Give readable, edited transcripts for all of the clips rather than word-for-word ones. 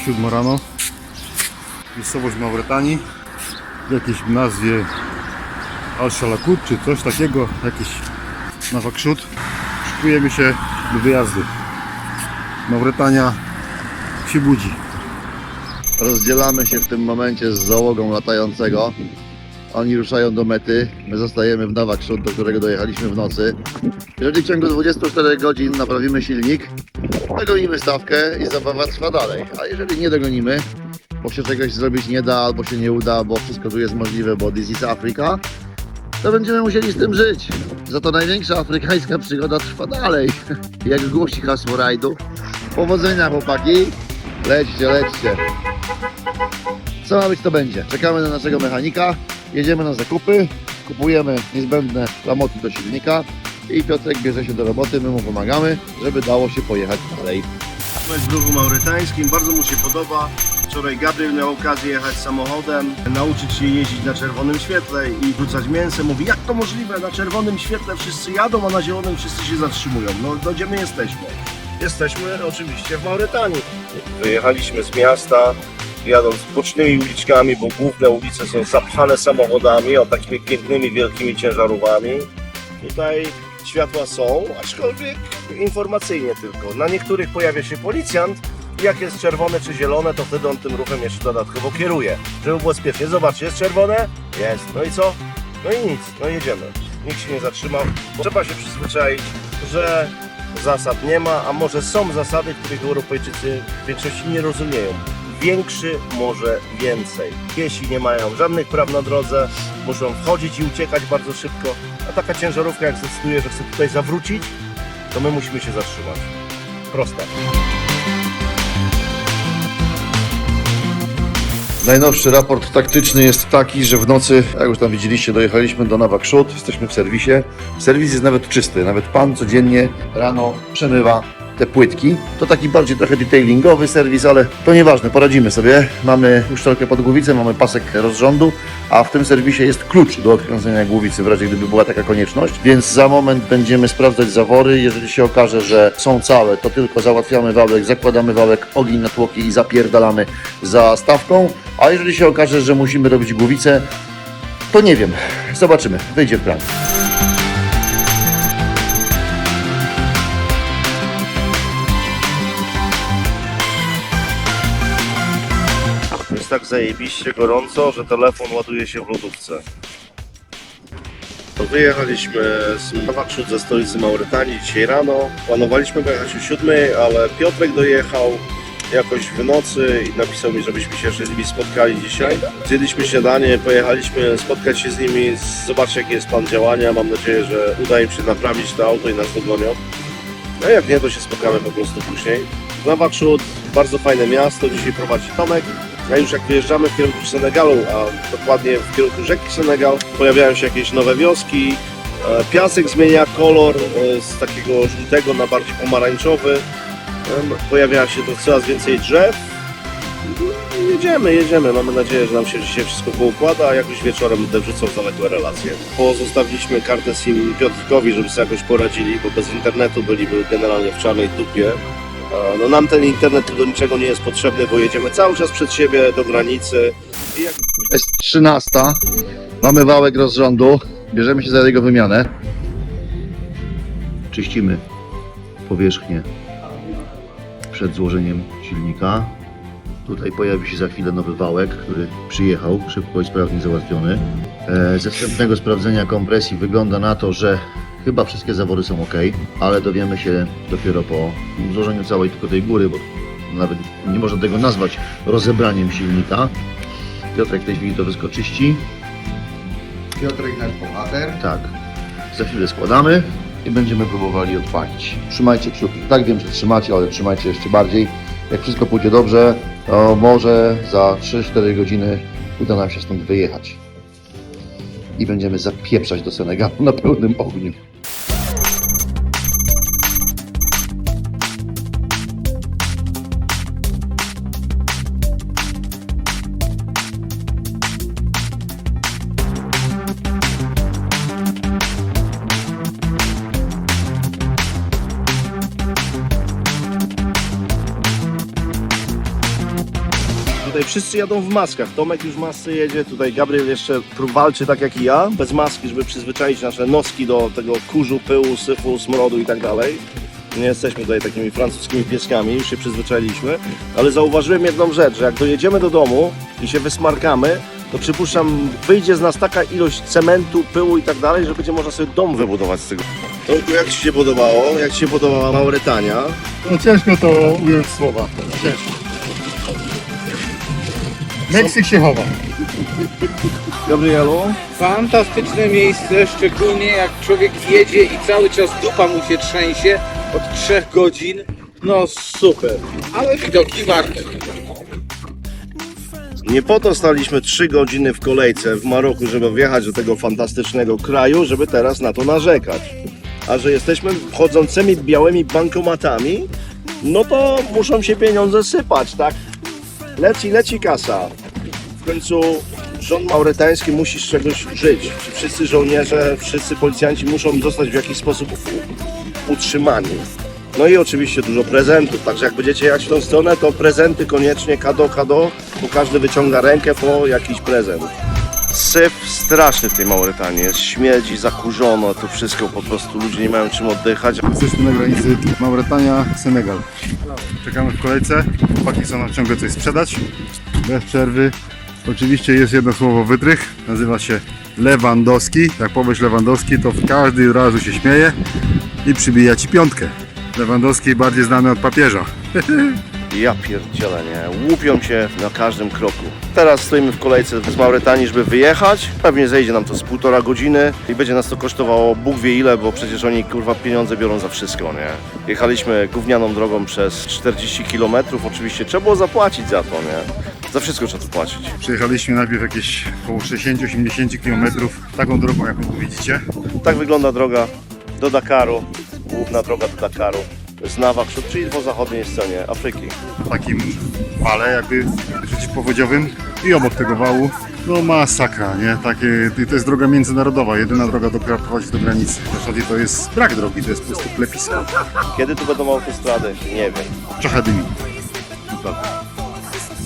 7 rano. Miejscowość Mauretanii. W jakiejś nazwie Al-Shalakut czy coś takiego. Jakiś Nawakshut. Szykujemy się do wyjazdu. Mauretania się budzi. Rozdzielamy się w tym momencie z załogą latającego. Oni ruszają do mety, my zostajemy w Nawakshut, do którego dojechaliśmy w nocy. Jeżeli w ciągu 24 godzin naprawimy silnik, dogonimy stawkę i zabawa trwa dalej. A jeżeli nie dogonimy, bo się czegoś zrobić nie da, albo się nie uda, bo wszystko tu jest możliwe, bo this is Africa, to będziemy musieli z tym żyć. Za to największa afrykańska przygoda trwa dalej. Jak głosi hasło rajdu. Powodzenia, chłopaki. Lećcie, lećcie. Co ma być, to będzie. Czekamy na naszego mechanika, jedziemy na zakupy, kupujemy niezbędne klamoty do silnika i Piotrek bierze się do roboty, my mu pomagamy, żeby dało się pojechać dalej. W ruchu maurytańskim, bardzo mu się podoba. Wczoraj Gabriel miał okazję jechać samochodem, nauczyć się jeździć na czerwonym świetle i wrzucać mięso. Mówi, jak to możliwe, na czerwonym świetle wszyscy jadą, a na zielonym wszyscy się zatrzymują. No gdzie my jesteśmy? Jesteśmy oczywiście w Mauretanii. Wyjechaliśmy z miasta, jadąc bocznymi uliczkami, bo główne ulice są zapchane samochodami, o takimi pięknymi, wielkimi ciężarówkami. Tutaj światła są, aczkolwiek informacyjnie tylko. Na niektórych pojawia się policjant i jak jest czerwone czy zielone, to wtedy on tym ruchem jeszcze dodatkowo kieruje. Żeby było bezpiecznie. Zobaczcie, jest czerwone? Jest. No i co? No i nic. No jedziemy. Nikt się nie zatrzymał. Trzeba się przyzwyczaić, że zasad nie ma, a może są zasady, których Europejczycy w większości nie rozumieją. Większy może więcej. Piesi nie mają żadnych praw na drodze, muszą wchodzić i uciekać bardzo szybko, a taka ciężarówka jak zdecyduje, że chce tutaj zawrócić, to my musimy się zatrzymać. Proste. Najnowszy raport taktyczny jest taki, że w nocy, jak już tam widzieliście, dojechaliśmy do Nawakshut, jesteśmy w serwisie. Serwis jest nawet czysty, nawet pan codziennie rano przemywa te płytki. To taki bardziej trochę detailingowy serwis, ale to nieważne, poradzimy sobie. Mamy uszczelkę pod głowicę, mamy pasek rozrządu, a w tym serwisie jest klucz do odkręcenia głowicy, w razie gdyby była taka konieczność. Więc za moment będziemy sprawdzać zawory. Jeżeli się okaże, że są całe, to tylko załatwiamy wałek, zakładamy wałek, ogień na tłoki i zapierdalamy za stawką. A jeżeli się okaże, że musimy robić głowicę, to nie wiem. Zobaczymy. Wyjdzie w plan. Jest tak zajebiście gorąco, że telefon ładuje się w lodówce. To wyjechaliśmy z Nawakshut, ze stolicy Mauretanii dzisiaj rano. Planowaliśmy pojechać o 7, ale Piotrek dojechał jakoś w nocy i napisał mi, żebyśmy się jeszcze z nimi spotkali dzisiaj. Zjedliśmy śniadanie, pojechaliśmy spotkać się z nimi, zobaczyć jaki jest plan działania. Mam nadzieję, że uda im się naprawić to auto i nas dogonią. No jak nie, to się spotkamy po prostu później. Nawakshut, bardzo fajne miasto, dzisiaj prowadzi Tomek. A już jak wyjeżdżamy w kierunku Senegalu, a dokładnie w kierunku rzeki Senegal, pojawiają się jakieś nowe wioski, piasek zmienia kolor z takiego żółtego na bardziej pomarańczowy, pojawia się tu coraz więcej drzew. Jedziemy, mamy nadzieję, że nam się dzisiaj wszystko poukłada, a jakoś wieczorem będę wrzucał zaległe relacje. Pozostawiliśmy kartę SIM Piotrkowi, żeby sobie jakoś poradzili, bo bez internetu byliby generalnie w czarnej dupie. No nam ten internet do niczego nie jest potrzebny, bo jedziemy cały czas przed siebie do granicy. Jest 13. Mamy wałek rozrządu. Bierzemy się za jego wymianę. Czyścimy powierzchnię przed złożeniem silnika. Tutaj pojawi się za chwilę nowy wałek, który przyjechał, szybko i sprawnie załatwiony. Ze wstępnego sprawdzenia kompresji wygląda na to, że chyba wszystkie zawory są ok, ale dowiemy się dopiero po złożeniu całej tylko tej góry, bo nawet nie można tego nazwać rozebraniem silnika. Piotrek w tej chwili to wszystko czyści. Piotrek nasz bohater. Tak. Za chwilę składamy i będziemy próbowali odpalić. Trzymajcie kciuki. Tak, wiem, że trzymacie, ale trzymajcie jeszcze bardziej. Jak wszystko pójdzie dobrze, to może za 3-4 godziny uda nam się stąd wyjechać. I będziemy zapieprzać do Senegalu na pełnym ogniu. Tutaj wszyscy jadą w maskach. Tomek już w masce jedzie, tutaj Gabriel jeszcze walczy tak jak i ja, bez maski, żeby przyzwyczaić nasze noski do tego kurzu, pyłu, syfu, smrodu i tak dalej. Nie jesteśmy tutaj takimi francuskimi pieskami, już się przyzwyczailiśmy, ale zauważyłem jedną rzecz, że jak dojedziemy do domu i się wysmarkamy, to przypuszczam, wyjdzie z nas taka ilość cementu, pyłu i tak dalej, że będzie można sobie dom wybudować z tego. Tomku, jak Ci się podobało? Jak Ci się podobała Mauretania? No ciężko to ująć w słowa. Ciężko. Meksyk się chowa. Gabrielu? Fantastyczne miejsce, szczególnie jak człowiek jedzie i cały czas dupa mu się trzęsie od 3 godzin. No super, ale widoki warte. Nie po to staliśmy 3 godziny w kolejce w Maroku, żeby wjechać do tego fantastycznego kraju, żeby teraz na to narzekać. A że jesteśmy chodzącymi białymi bankomatami, no to muszą się pieniądze sypać, tak? Leci kasa. W końcu rząd mauretański musi z czegoś żyć. Wszyscy żołnierze, wszyscy policjanci muszą zostać w jakiś sposób utrzymani. No i oczywiście dużo prezentów, także jak będziecie jechać w tą stronę, to prezenty koniecznie, kado, bo każdy wyciąga rękę po jakiś prezent. Syf straszny w tej Mauretanii jest, śmierdzi, zakurzono, to wszystko po prostu, ludzie nie mają czym oddychać. Jesteśmy na granicy Mauretania-Senegal. Czekamy w kolejce, chłopaki chcą nam ciągle coś sprzedać, bez przerwy. Oczywiście jest jedno słowo wytrych, nazywa się Lewandowski. Jak powiesz Lewandowski, to w każdy razu się śmieje i przybija ci piątkę. Lewandowski bardziej znany od papieża. Ja pierdzielę, nie? Łupią się na każdym kroku. Teraz stoimy w kolejce z Mauretanii, żeby wyjechać. Pewnie zejdzie nam to z 1,5 godziny i będzie nas to kosztowało Bóg wie ile, bo przecież oni kurwa pieniądze biorą za wszystko, nie? Jechaliśmy gównianą drogą przez 40 km, oczywiście trzeba było zapłacić za to, nie? Za wszystko trzeba tu płacić. Przejechaliśmy najpierw jakieś około 60-80 km taką drogą, jaką tu widzicie. Tak wygląda droga do Dakaru, główna droga do Dakaru. Z Nawakrzut, czyli po zachodniej stronie Afryki. W takim wale jakby przeciwpowodziowym i obok tego wału no masakra, nie? To jest droga międzynarodowa, jedyna droga, która prowadzi do granicy. Zresztą to jest brak drogi, to jest po prostu plepisko. Kiedy tu będą autostrady? Nie wiem. Trochę dymi.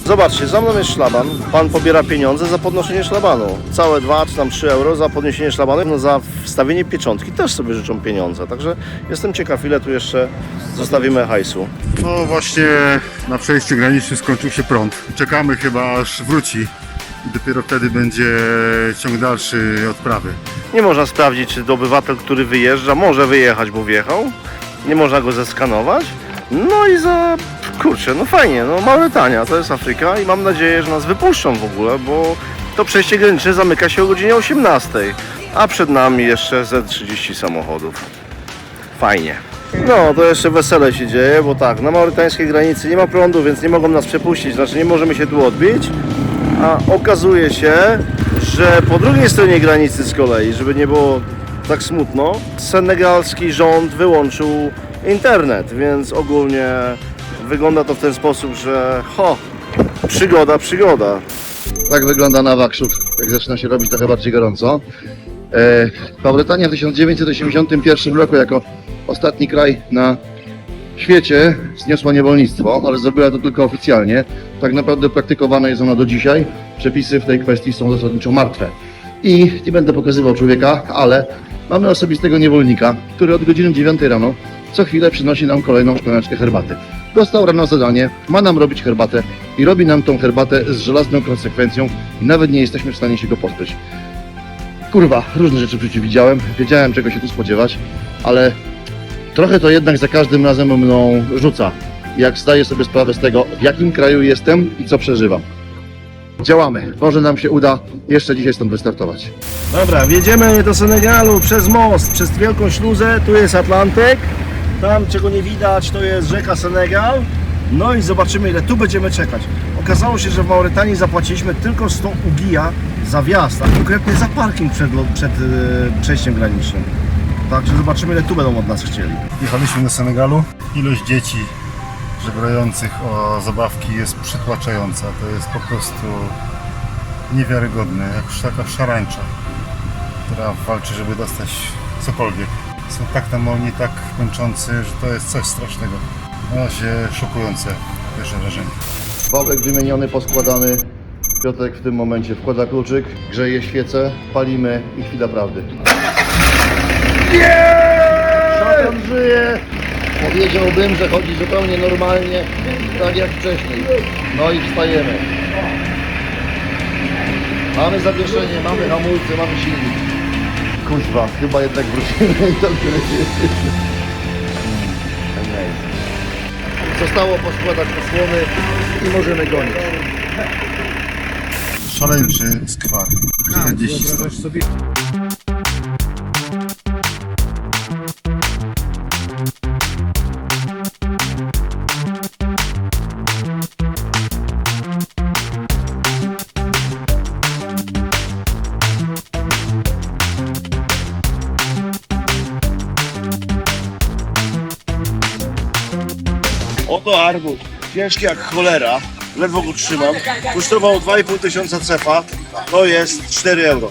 Zobaczcie, za mną jest szlaban. Pan pobiera pieniądze za podnoszenie szlabanu. Całe 2 czy tam 3 euro za podniesienie szlabanu. No za wstawienie pieczątki też sobie życzą pieniądze. Także jestem ciekaw, ile tu jeszcze zostawimy hajsu. No właśnie na przejściu granicznym skończył się prąd. Czekamy chyba aż wróci i dopiero wtedy będzie ciąg dalszy odprawy. Nie można sprawdzić, czy obywatel, który wyjeżdża, może wyjechać, bo wjechał. Nie można go zeskanować. No i kurczę, no fajnie, no Mauretania, to jest Afryka i mam nadzieję, że nas wypuszczą w ogóle, bo to przejście graniczne zamyka się o godzinie 18, a przed nami jeszcze ze 30 samochodów. Fajnie. No, to jeszcze wesele się dzieje, bo tak, na mauretańskiej granicy nie ma prądu, więc nie mogą nas przepuścić, znaczy nie możemy się tu odbić, a okazuje się, że po drugiej stronie granicy z kolei, żeby nie było tak smutno, senegalski rząd wyłączył internet, więc ogólnie wygląda to w ten sposób, że przygoda. Tak wygląda Nawakrzut, jak zaczyna się robić trochę bardziej gorąco. Mauretania w 1981 roku jako ostatni kraj na świecie zniosła niewolnictwo, ale zrobiła to tylko oficjalnie. Tak naprawdę praktykowana jest ona do dzisiaj. Przepisy w tej kwestii są zasadniczo martwe. I nie będę pokazywał człowieka, ale mamy osobistego niewolnika, który od godziny 9 rano co chwilę przynosi nam kolejną szklaneczkę herbaty. Dostał rano zadanie, ma nam robić herbatę i robi nam tą herbatę z żelazną konsekwencją i nawet nie jesteśmy w stanie się go pozbyć. Kurwa, różne rzeczy w życiu widziałem, wiedziałem czego się tu spodziewać, ale trochę to jednak za każdym razem mną rzuca, jak zdaję sobie sprawę z tego, w jakim kraju jestem i co przeżywam. Działamy, może nam się uda jeszcze dzisiaj stąd wystartować. Dobra, wjedziemy do Senegalu przez most, przez wielką śluzę, tu jest Atlantyk, tam czego nie widać to jest rzeka Senegal, no i zobaczymy ile tu będziemy czekać. Okazało się, że w Mauretanii zapłaciliśmy tylko 100 ugija za wjazd, a konkretnie za parking przed przejściem granicznym. Także zobaczymy ile tu będą od nas chcieli. Jechaliśmy do Senegalu. Ilość dzieci żebrających o zabawki jest przytłaczająca. To jest po prostu niewiarygodne, jak taka szarańcza, która walczy, żeby dostać cokolwiek. Są tak namolni, tak męczący, że to jest coś strasznego. Na razie szokujące pierwsze wrażenie. Wałek wymieniony, poskładany. Piotrek w tym momencie wkłada kluczyk, grzeje świecę, palimy i chwila prawdy. Szatan żyje! Powiedziałbym, że chodzi zupełnie normalnie, tak jak wcześniej. No i wstajemy. Mamy zawieszenie, mamy hamulce, mamy silnik. Kuźwa, chyba jednak wrócimy do gry. Zostało poskładać osłony i możemy gonić. Szaleńczy skwar. 40 stopni. Oto arbuz, ciężki jak cholera, ledwo go trzymam. Kosztował 2,5 tysiąca cefa, to jest 4 euro.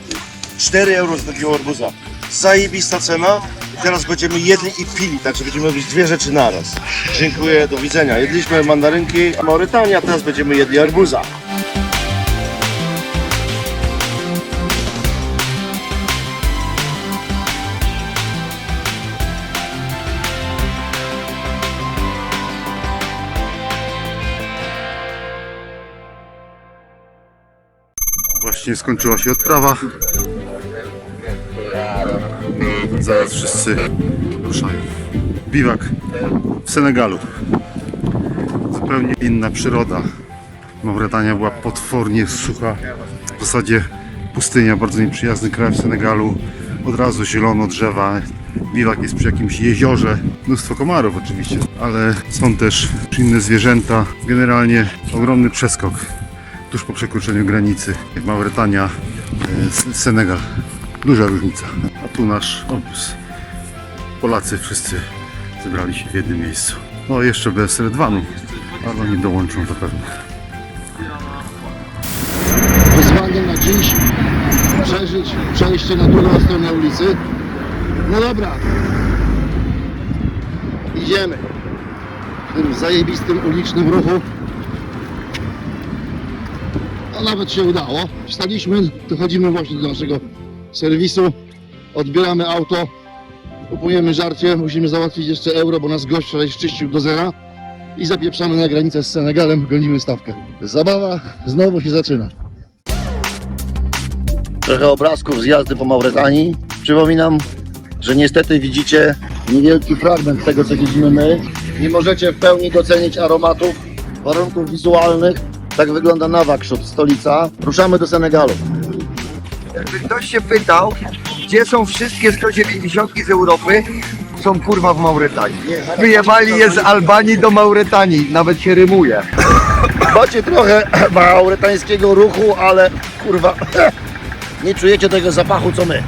4 euro za takiego arbuza. Zajebista cena i teraz będziemy jedli i pili, także będziemy robić dwie rzeczy naraz. Dziękuję, do widzenia. Jedliśmy mandarynki Maurytanii, a teraz będziemy jedli arbuza. Właśnie skończyła się odprawa. Zaraz wszyscy ruszają. Biwak w Senegalu. Zupełnie inna przyroda. Mauretania była potwornie sucha. W zasadzie pustynia, bardzo nieprzyjazny kraj w Senegalu. Od razu zielono, drzewa. Biwak jest przy jakimś jeziorze. Mnóstwo komarów oczywiście, ale są też inne zwierzęta. Generalnie ogromny przeskok tuż po przekroczeniu granicy. Mauretania, Senegal. Duża różnica. A tu nasz obóz. Polacy wszyscy zebrali się w jednym miejscu. No jeszcze bez Redwanu, ale oni dołączą zapewne. Wyzwanie na dziś przeżyć przejście na drugą stronę ulicy. No dobra, idziemy w tym zajebistym ulicznym ruchu. A nawet się udało. Wstaliśmy, dochodzimy właśnie do naszego serwisu, odbieramy auto, kupujemy żarcie, musimy załatwić jeszcze euro, bo nas gość wczoraj szczyścił do zera i zapieprzamy na granicę z Senegalem, gonimy stawkę. Zabawa znowu się zaczyna. Trochę obrazków z jazdy po Mauretanii. Przypominam, że niestety widzicie niewielki fragment tego, co widzimy my. Nie możecie w pełni docenić aromatów, warunków wizualnych. Tak wygląda Nouakchott, stolica. Ruszamy do Senegalu. Jakby ktoś się pytał, gdzie są wszystkie 190 z Europy, są kurwa w Mauretanii. Wyjebali je z Albanii do Mauretanii, nawet się rymuje. Macie trochę mauretańskiego ruchu, ale kurwa nie czujecie tego zapachu co my.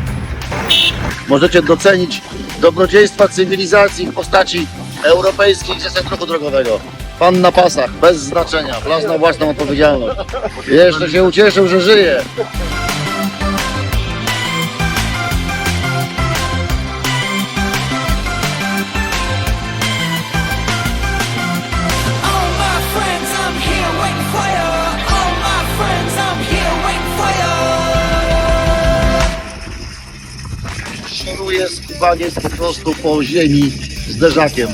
Możecie docenić dobrodziejstwa cywilizacji w postaci europejskich zasad ruchu drogowego. Pan na pasach, bez znaczenia, wlazł na własną odpowiedzialność. Jeszcze się ucieszył, że żyje. All my friends, I'm here waiting for you. All my friends, I'm here waiting for you. Szoruje skubaniec po prostu po ziemi zderzakiem.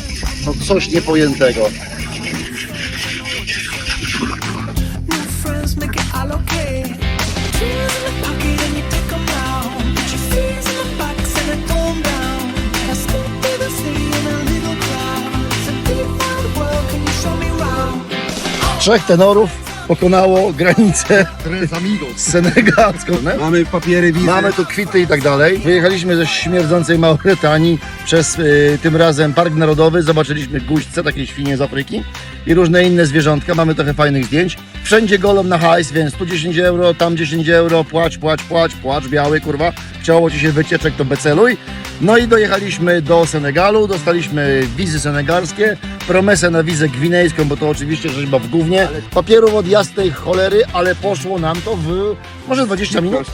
No coś niepojętego. New friends make it all okay. Tears in the pocket and you take 'em out. Put your fears in the box and I throw 'em down. I skip through the city in a little cloud. It's a big wide world, can you show me round? Trzech tenorów pokonało granicę senegalską. Mamy papiery, wizy. Mamy tu kwity i tak dalej. Wyjechaliśmy ze śmierdzącej Mauretanii przez tym razem Park Narodowy. Zobaczyliśmy guźce, takie świnie z Afryki i różne inne zwierzątka. Mamy trochę fajnych zdjęć. Wszędzie golą na hajs, więc tu 10 euro, tam 10 euro, płacz, biały, kurwa. Chciało ci się wycieczek, to beceluj. No i dojechaliśmy do Senegalu, dostaliśmy wizy senegalskie, promesę na wizę gwinejską, bo to oczywiście rzeźba w gównie. Papierów od jasnej cholery, ale poszło nam to w może 20 minut.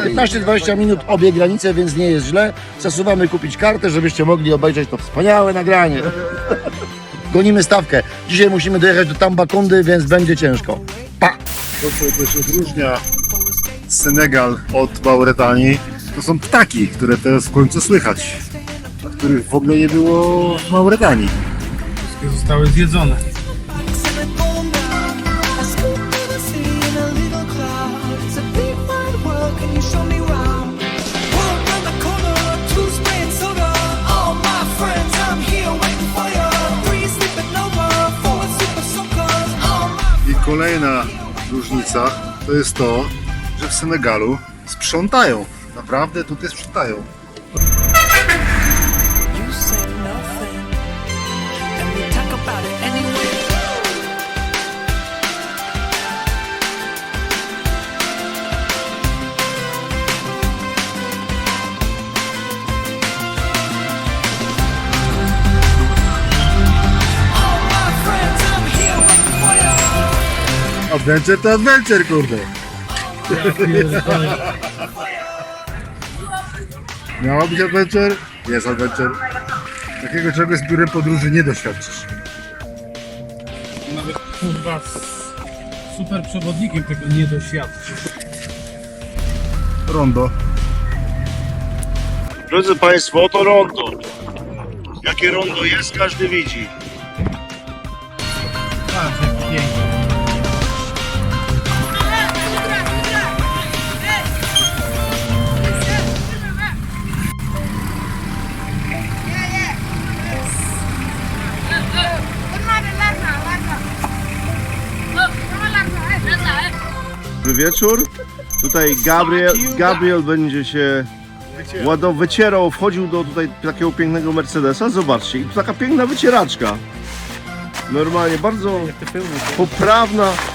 15-20 minut obie granice, więc nie jest źle. Zasuwamy kupić kartę, żebyście mogli obejrzeć to wspaniałe nagranie. gonimy stawkę. Dzisiaj musimy dojechać do Tambacoundy, więc będzie ciężko. Pa! To, co też odróżnia Senegal od Mauretanii, to są ptaki, które teraz w końcu słychać, a których w ogóle nie było w Mauretanii. Wszystkie zostały zjedzone. and I calm down. I scoot through the city in a little cloud. It's a big wide world, can you show me round? Walk around the corner, two spraying soda. All my friends, I'm here waiting for you. Three sleeping over, four super soakers. All my I kolejna różnica to jest to, że w Senegalu sprzątają. Naprawdę tutaj sprzątają. You say nothing, and we talk about it anyway. All my friends, I'm here waiting for you. Adventure to adventure, kurde. Miała być adventure? Jest adventure. Takiego czegoś z biurem podróży nie doświadczysz. Nawet kurwa z super przewodnikiem tego nie doświadczysz. Rondo. Drodzy Państwo, oto rondo. Jakie rondo jest, każdy widzi. Patrz, jak pięknie. Dobry wieczór. Tutaj Gabriel będzie się wycierał, wchodził do tutaj takiego pięknego Mercedesa. Zobaczcie, i tu taka piękna wycieraczka. Normalnie bardzo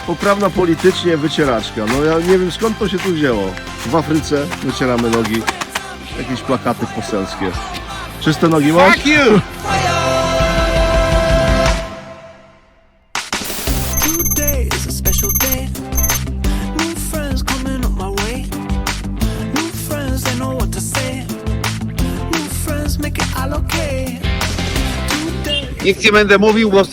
poprawna politycznie wycieraczka. No ja nie wiem, skąd to się tu wzięło. W Afryce wycieramy nogi. Jakieś plakaty poselskie. Czyste nogi masz? Today is a special day. New friends coming up my way. New friends, they know what to say. New friends make it all okay. Today. Nic nie będę mówił, bo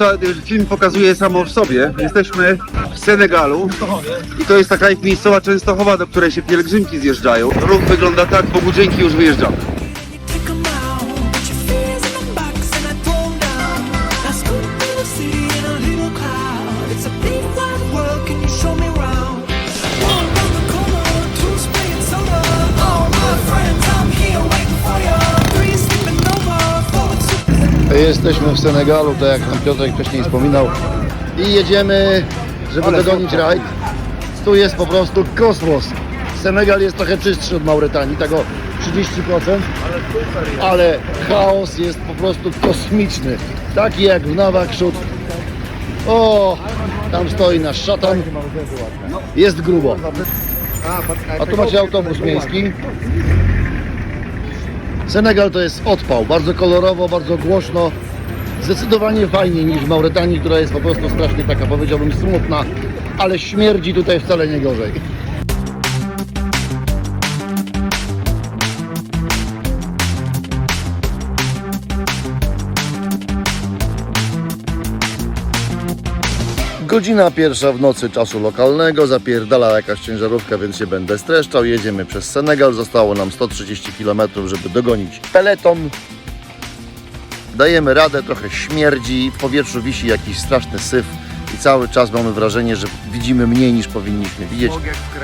film pokazuje samo w sobie. Jesteśmy w Senegalu i to jest taka miejscowa Częstochowa, do której się pielgrzymki zjeżdżają. Ruch wygląda tak, po budynki już wyjeżdżamy. Take 'em out, put your fears in a box and I throw 'em down. I scoot through the city in a little cloud. It's a big wide world, can you show me round? Walk around the corner, two spraying soda. All my friends, I'm here waiting for you. Three sleeping over, four super. Jesteśmy w Senegalu, tak jak nam Piotrek wcześniej wspominał. I jedziemy, żeby dogonić rajd. Tu jest po prostu kosmos. Senegal jest trochę czystszy od Mauretanii, tak o 30%, ale chaos jest po prostu kosmiczny. Taki jak w Nouakchott. O, tam stoi nasz szatan. Jest grubo. A tu macie autobus miejski. Senegal to jest odpał, bardzo kolorowo, bardzo głośno. Zdecydowanie fajniej niż w Mauretanii, która jest po prostu strasznie taka, powiedziałbym, smutna, ale śmierdzi tutaj wcale nie gorzej. Godzina pierwsza w nocy czasu lokalnego, zapierdala jakaś ciężarówka, więc się będę streszczał. Jedziemy przez Senegal, zostało nam 130 km, żeby dogonić peleton. Dajemy radę, trochę śmierdzi, w powietrzu wisi jakiś straszny syf i cały czas mamy wrażenie, że widzimy mniej niż powinniśmy widzieć.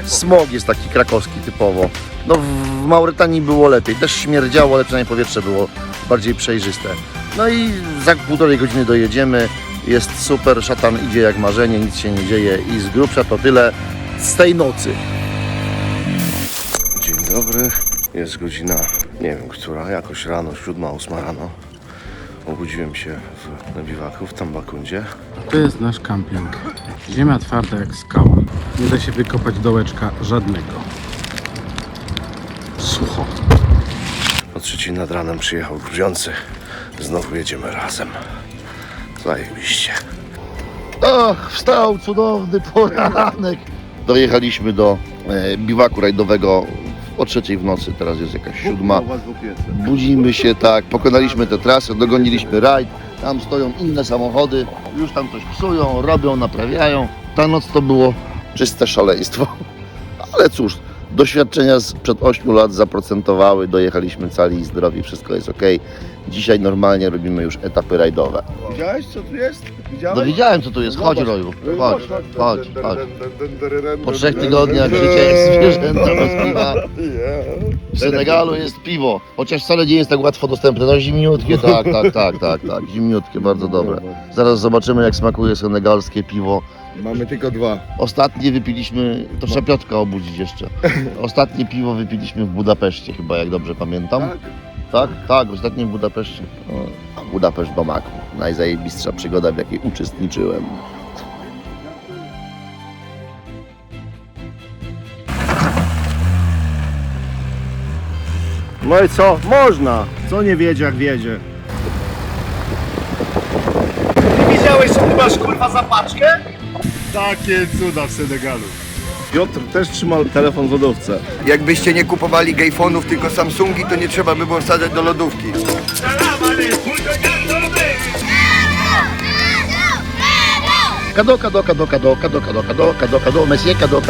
Smog jest taki krakowski typowo. No w Mauretanii było lepiej, też śmierdziało, ale przynajmniej powietrze było bardziej przejrzyste. No i za półtorej godziny dojedziemy, jest super, szatan idzie jak marzenie, nic się nie dzieje i z grubsza to tyle z tej nocy. Dzień dobry, jest godzina, nie wiem która, jakoś rano, 7, 8 rano. Obudziłem się na biwaku w Tambacoundzie. To jest nasz camping. Ziemia twarda jak skała. Nie da się wykopać dołeczka żadnego. Sucho. O 3 nad ranem przyjechał gruziący. Znowu jedziemy razem. Zajebiście. Och, wstał cudowny poranek. Dojechaliśmy do biwaku rajdowego o 3 w nocy, teraz jest jakaś 7. Budzimy się, tak, pokonaliśmy tę trasę, dogoniliśmy rajd. Tam stoją inne samochody, już tam coś psują, robią, naprawiają. Ta noc to było czyste szaleństwo. Ale cóż, doświadczenia sprzed 8 lat zaprocentowały, dojechaliśmy cali i zdrowi, wszystko jest ok. Dzisiaj normalnie robimy już etapy rajdowe. Widziałeś, co tu jest? No widziałem, co tu jest, chodź Roju, chodź. Po 3 tygodniach życia jest zwierzęta bez piwa. W Senegalu jest piwo, chociaż wcale nie jest tak łatwo dostępne. No zimniutkie, tak, zimniutkie, bardzo dobre. Zaraz zobaczymy, jak smakuje senegalskie piwo. Mamy tylko 2. Ostatnie wypiliśmy, to trzeba Piotrka obudzić jeszcze. Ostatnie piwo wypiliśmy w Budapeszcie chyba, jak dobrze pamiętam. Tak, ostatnie w Budapeszcie. O, Budapeszt Bamako. Najzajebistsza przygoda, w jakiej uczestniczyłem. No i co? Można! Co nie wiedzie, jak wiedzie. Ty widziałeś, co ty masz kurwa za paczkę? Takie cuda w Senegalu. Piotr też trzymał telefon w lodówce. Jakbyście nie kupowali gejfonów, tylko Samsungi, to nie trzeba by było wsadzać do lodówki. Kado, monsieur, kado.